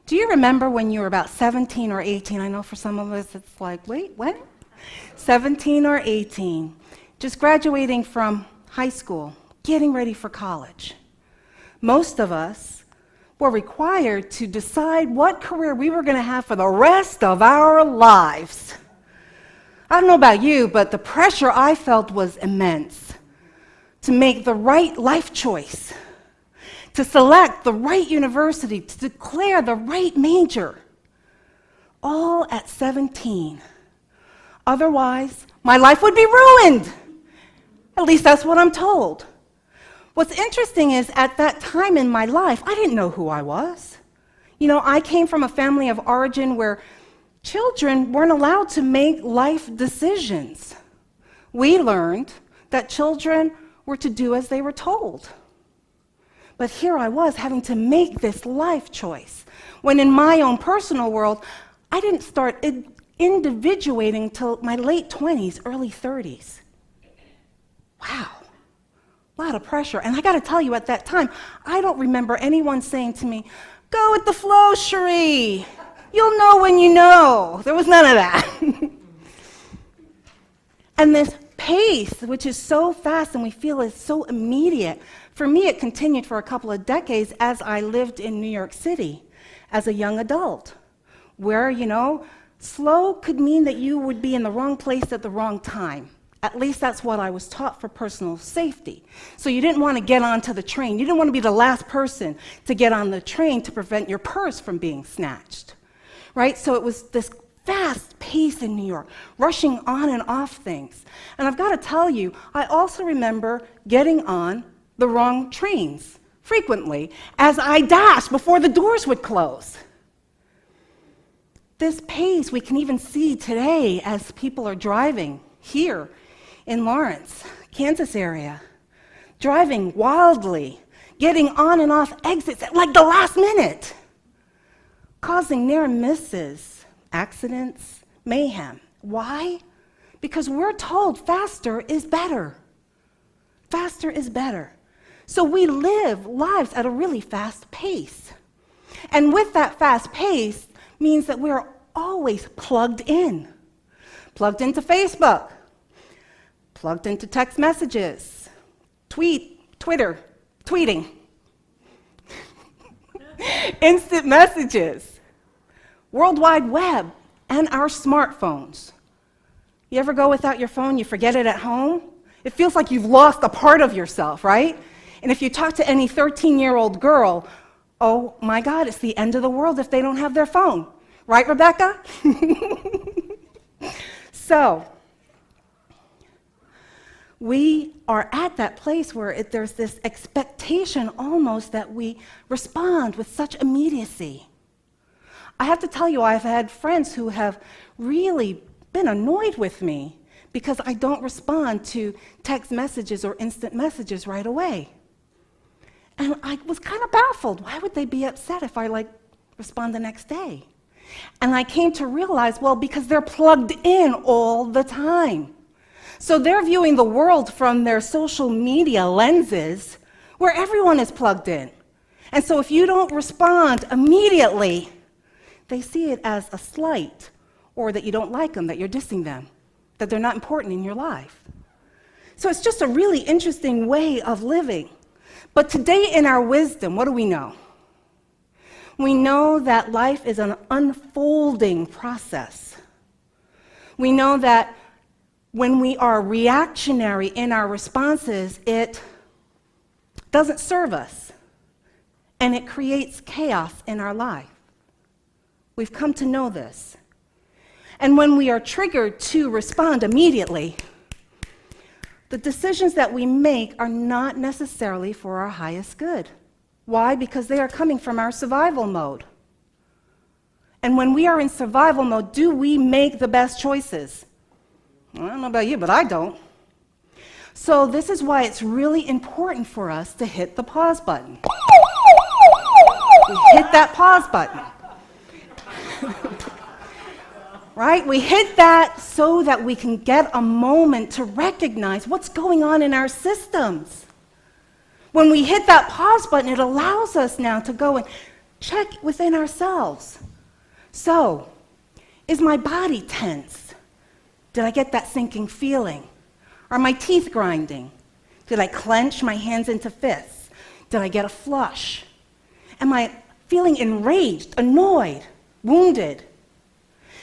Do you remember when you were about 17 or 18? I know for some of us it's like, wait, what? 17 or 18, just graduating from high school, getting ready for college. Most of us were required to decide what career we were going to have for the rest of our lives. I don't know about you, but the pressure I felt was immense to make the right life choice, to select the right university, to declare the right major, all at 17. Otherwise, my life would be ruined. At least that's what I'm told. What's interesting is at that time in my life, I didn't know who I was. You know, I came from a family of origin where children weren't allowed to make life decisions. We learned that children were to do as they were told. But here I was having to make this life choice, when in my own personal world, I didn't start individuating till my late 20s, early 30s. Wow, a lot of pressure. And I gotta tell you, at that time, I don't remember anyone saying to me, "Go with the flow, Sherrie. You'll know when you know." There was none of that. And this pace, which is so fast and we feel is so immediate, for me it continued for a couple of decades as I lived in New York City as a young adult, where, slow could mean that you would be in the wrong place at the wrong time. At least that's what I was taught for personal safety. So you didn't want to get onto the train. You didn't want to be the last person to get on the train to prevent your purse from being snatched, right? So it was this fast pace in New York, rushing on and off things. And I've got to tell you, I also remember getting on the wrong trains frequently as I dashed before the doors would close. This pace we can even see today as people are driving here in Lawrence, Kansas area, driving wildly, getting on and off exits at like the last minute, causing near misses, accidents, mayhem. Why? Because we're told faster is better. Faster is better. So we live lives at a really fast pace. And with that fast pace means that we're always plugged in. Plugged into Facebook, plugged into text messages, tweeting, instant messages, World Wide Web, and our smartphones. You ever go without your phone, you forget it at home? It feels like you've lost a part of yourself, right? And if you talk to any 13-year-old girl, oh my God, it's the end of the world if they don't have their phone. Right, Rebecca? So, we are at that place where there's this expectation almost that we respond with such immediacy. I have to tell you, I've had friends who have really been annoyed with me because I don't respond to text messages or instant messages right away. And I was kind of baffled. Why would they be upset if I respond the next day? And I came to realize, well, because they're plugged in all the time. So they're viewing the world from their social media lenses where everyone is plugged in. And so if you don't respond immediately, they see it as a slight, or that you don't like them, that you're dissing them, that they're not important in your life. So it's just a really interesting way of living. But today in our wisdom, what do we know? We know that life is an unfolding process. We know that when we are reactionary in our responses, it doesn't serve us, and it creates chaos in our life. We've come to know this. And when we are triggered to respond immediately, the decisions that we make are not necessarily for our highest good. Why? Because they are coming from our survival mode. And when we are in survival mode, do we make the best choices? I don't know about you, but I don't. So this is why it's really important for us to hit the pause button. We hit that pause button. Right? We hit that so that we can get a moment to recognize what's going on in our systems. When we hit that pause button, it allows us now to go and check within ourselves. So, is my body tense? Did I get that sinking feeling? Are my teeth grinding? Did I clench my hands into fists? Did I get a flush? Am I feeling enraged, annoyed, wounded?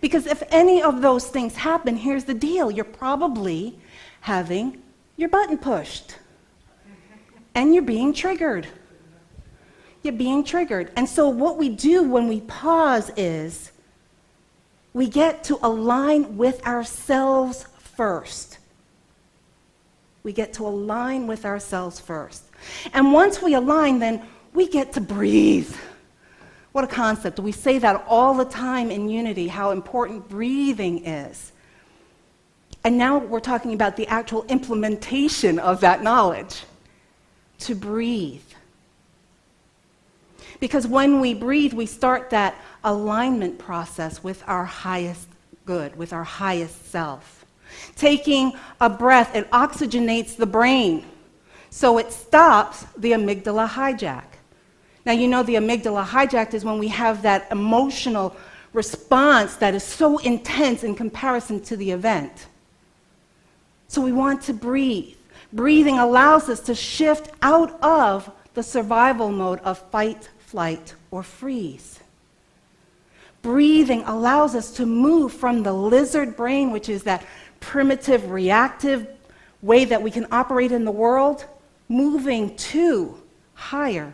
Because if any of those things happen, here's the deal. You're probably having your button pushed. And you're being triggered. You're being triggered. And so what we do when we pause is we get to align with ourselves first. We get to align with ourselves first. And once we align, then we get to breathe. What a concept. We say that all the time in Unity, how important breathing is. And now we're talking about the actual implementation of that knowledge. To breathe. Because when we breathe, we start that alignment process with our highest good, with our highest self. Taking a breath, it oxygenates the brain, so it stops the amygdala hijack. Now, you know the amygdala hijack is when we have that emotional response that is so intense in comparison to the event. So we want to breathe. Breathing allows us to shift out of the survival mode of fight, flight, or freeze. Breathing allows us to move from the lizard brain, which is that primitive, reactive way that we can operate in the world, moving to higher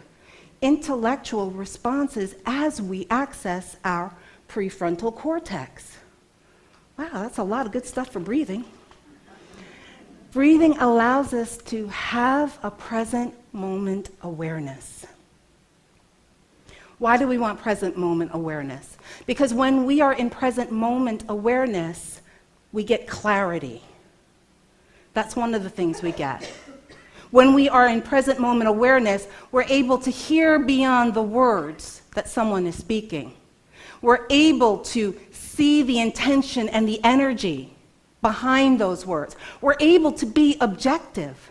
intellectual responses as we access our prefrontal cortex. Wow, that's a lot of good stuff for breathing. Breathing allows us to have a present moment awareness. Why do we want present moment awareness? Because when we are in present moment awareness, we get clarity. That's one of the things we get. When we are in present moment awareness, we're able to hear beyond the words that someone is speaking. We're able to see the intention and the energy behind those words. We're able to be objective.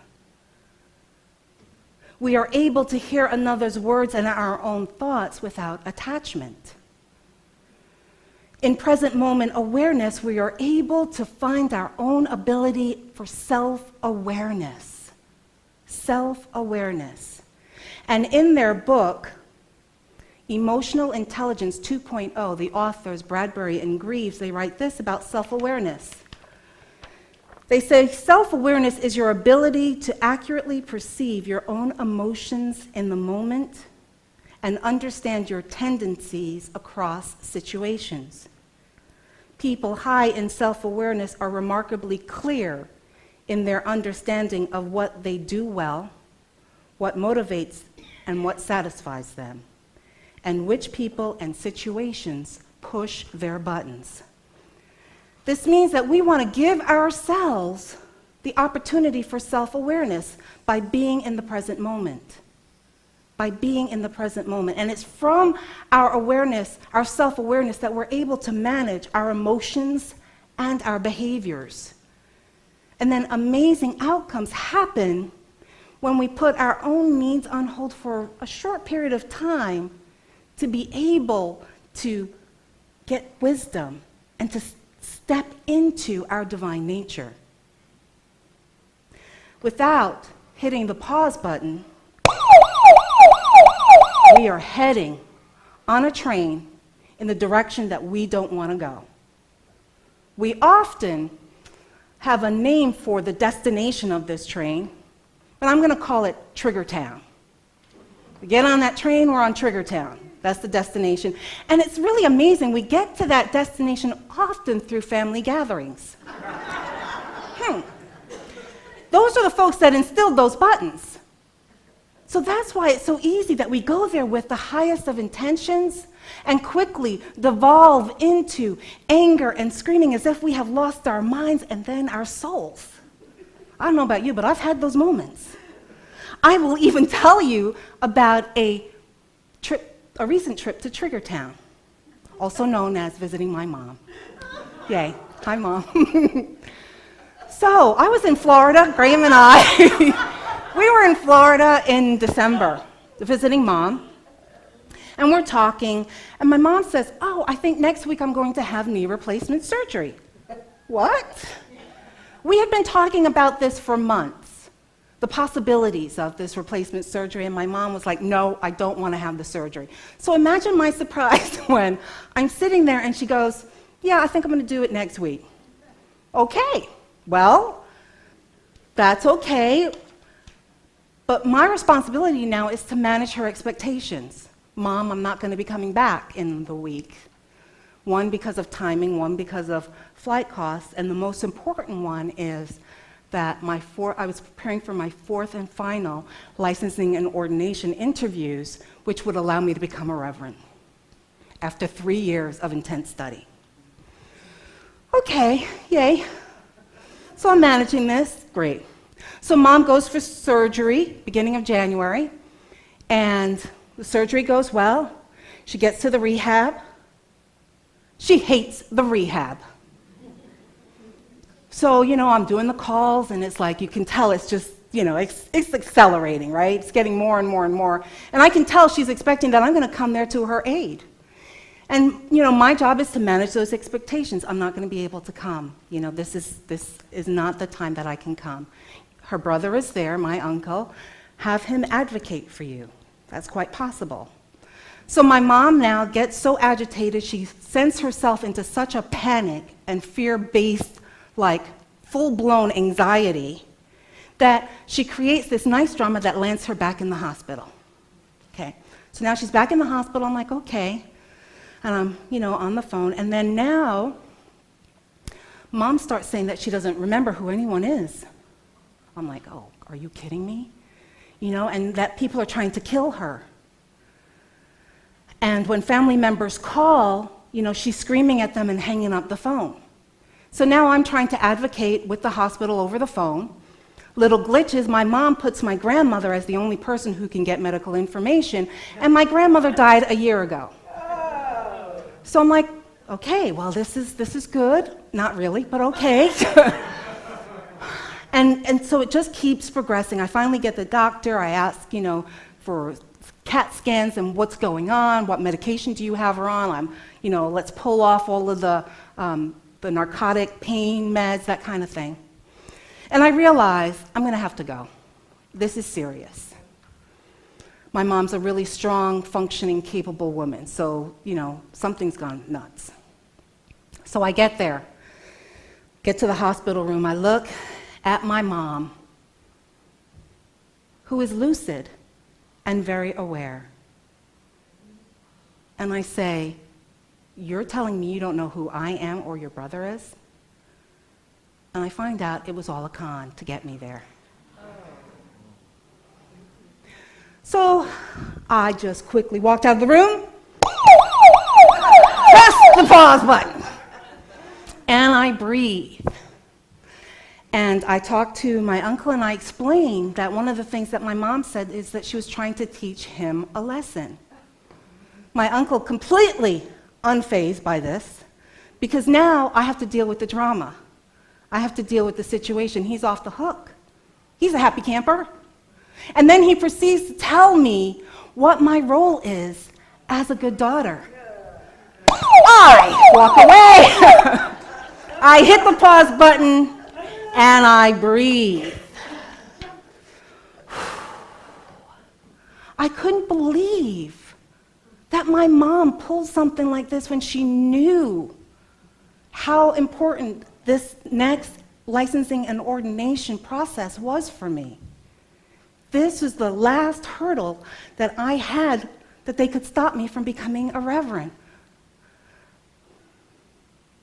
We are able to hear another's words and our own thoughts without attachment. In present moment awareness, we are able to find our own ability for self-awareness. Self-awareness. And in their book, Emotional Intelligence 2.0, the authors Bradbury and Greaves, they write this about self-awareness. They say, self-awareness is your ability to accurately perceive your own emotions in the moment and understand your tendencies across situations. People high in self-awareness are remarkably clear in their understanding of what they do well, what motivates and what satisfies them, and which people and situations push their buttons. This means that we want to give ourselves the opportunity for self-awareness by being in the present moment. By being in the present moment. And it's from our awareness, our self-awareness, that we're able to manage our emotions and our behaviors. And then amazing outcomes happen when we put our own needs on hold for a short period of time to be able to get wisdom and to step into our divine nature. Without hitting the pause button, we are heading on a train in the direction that we don't want to go. We often have a name for the destination of this train, but I'm going to call it Trigger Town. We get on that train, we're on Trigger Town. That's the destination. And it's really amazing. We get to that destination often through family gatherings. Those are the folks that instilled those buttons. So that's why it's so easy that we go there with the highest of intentions and quickly devolve into anger and screaming as if we have lost our minds and then our souls. I don't know about you, but I've had those moments. I will even tell you about a recent trip to Trigger Town, also known as visiting my mom. Yay. Hi, Mom. So I was in Florida, Graham and I. We were in Florida in December, visiting Mom. And we're talking, and my mom says, "Oh, I think next week I'm going to have knee replacement surgery." What? We had been talking about this for months, the possibilities of this replacement surgery, and my mom was like, "No, I don't want to have the surgery." So imagine my surprise when I'm sitting there and she goes, "Yeah, I think I'm going to do it next week." Okay, well, that's okay. But my responsibility now is to manage her expectations. "Mom, I'm not going to be coming back in the week." One, because of timing, one, because of flight costs, and the most important one is that I was preparing for my fourth and final licensing and ordination interviews, which would allow me to become a reverend after 3 years of intense study. Okay, yay. So I'm managing this, great. So Mom goes for surgery, beginning of January, and the surgery goes well. She gets to the rehab. She hates the rehab. So, I'm doing the calls, and it's like, you can tell it's just, it's accelerating, right? It's getting more and more and more. And I can tell she's expecting that I'm going to come there to her aid. And, my job is to manage those expectations. I'm not going to be able to come. This is not the time that I can come. Her brother is there, my uncle. Have him advocate for you. That's quite possible. So my mom now gets so agitated, she sends herself into such a panic and fear-based, full-blown anxiety, that she creates this nice drama that lands her back in the hospital. Okay, so now she's back in the hospital. I'm like, okay, and I'm, on the phone. And then now, Mom starts saying that she doesn't remember who anyone is. I'm like, oh, are you kidding me? And that people are trying to kill her. And when family members call, she's screaming at them and hanging up the phone. So now I'm trying to advocate with the hospital over the phone. Little glitches, my mom puts my grandmother as the only person who can get medical information, and my grandmother died a year ago. So I'm like, okay, well, this is good. Not really, but okay. And so it just keeps progressing. I finally get the doctor. I ask, for CAT scans and what's going on, what medication do you have her on? Let's pull off all of the narcotic pain meds, that kind of thing. And I realize I'm going to have to go. This is serious. My mom's a really strong, functioning, capable woman, so, something's gone nuts. So I get there, get to the hospital room. I look at my mom, who is lucid and very aware. And I say, "You're telling me you don't know who I am or your brother is?" And I find out it was all a con to get me there. So I just quickly walked out of the room, pressed the pause button, and I breathe. And I talked to my uncle, and I explained that one of the things that my mom said is that she was trying to teach him a lesson. My uncle, completely unfazed by this, because now I have to deal with the drama. I have to deal with the situation. He's off the hook. He's a happy camper. And then he proceeds to tell me what my role is as a good daughter. I walk away. I hit the pause button, and I breathe. I couldn't believe that my mom pulled something like this when she knew how important this next licensing and ordination process was for me. This was the last hurdle that I had that they could stop me from becoming a reverend.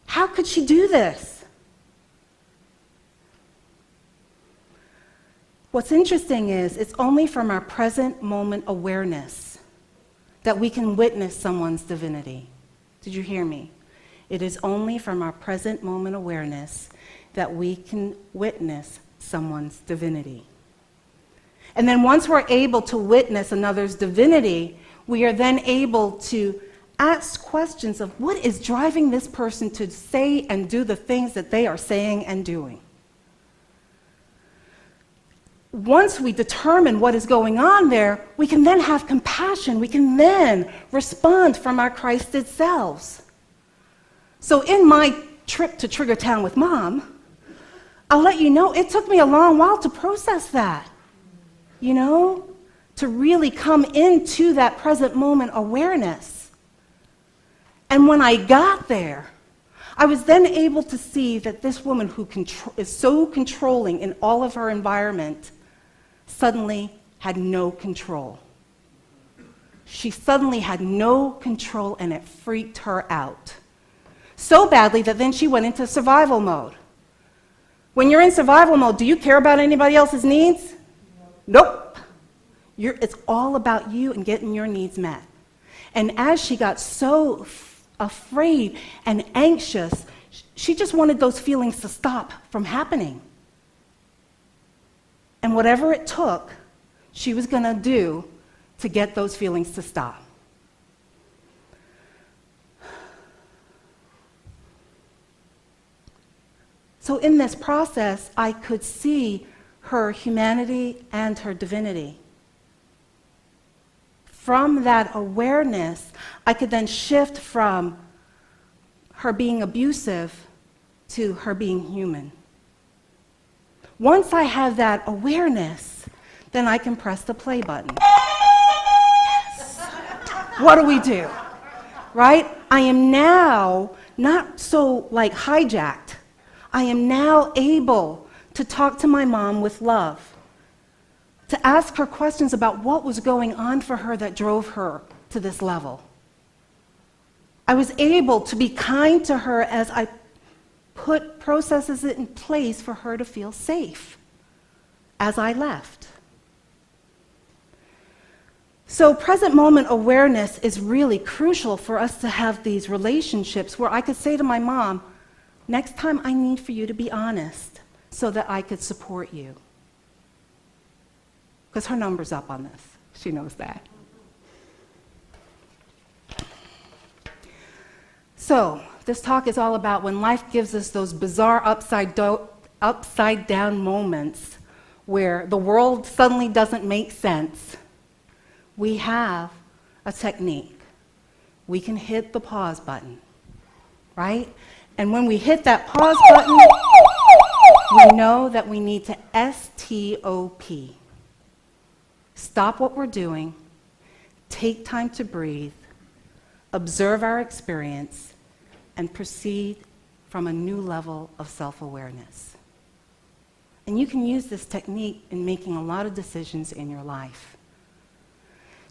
How could she do this? What's interesting is it's only from our present moment awareness that we can witness someone's divinity. Did you hear me? It is only from our present moment awareness that we can witness someone's divinity. And then once we're able to witness another's divinity, we are then able to ask questions of what is driving this person to say and do the things that they are saying and doing. once we determine what is going on there, we can then have compassion. We can then respond from our Christed selves. So in my trip to Trigger Town with Mom, I'll let you know, it took me a long while to process that, to really come into that present moment awareness. And when I got there, I was then able to see that this woman who is so controlling in all of her environment suddenly had no control. She suddenly had no control, and it freaked her out. So badly that then she went into survival mode. When you're in survival mode, do you care about anybody else's needs? Nope. It's all about you and getting your needs met. And as she got so afraid and anxious, she just wanted those feelings to stop from happening. And whatever it took, she was going to do to get those feelings to stop. So in this process, I could see her humanity and her divinity. From that awareness, I could then shift from her being abusive to her being human. Once I have that awareness, then I can press the play button. Yes. What do? Right? I am now not so hijacked. I am now able to talk to my mom with love, to ask her questions about what was going on for her that drove her to this level. I was able to be kind to her as I put processes in place for her to feel safe as I left. So present moment awareness is really crucial for us to have these relationships where I could say to my mom, next time I need for you to be honest so that I could support you. Because her number's up on this. She knows that. So, this talk is all about when life gives us those bizarre upside down moments where the world suddenly doesn't make sense. We have a technique. We can hit the pause button, right? And when we hit that pause button, we know that we need to stop. Stop what we're doing, take time to breathe, observe our experience, and proceed from a new level of self-awareness. And you can use this technique in making a lot of decisions in your life.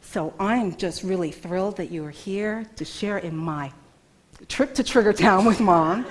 So I'm just really thrilled that you are here to share in my trip to Trigger Town with Mom.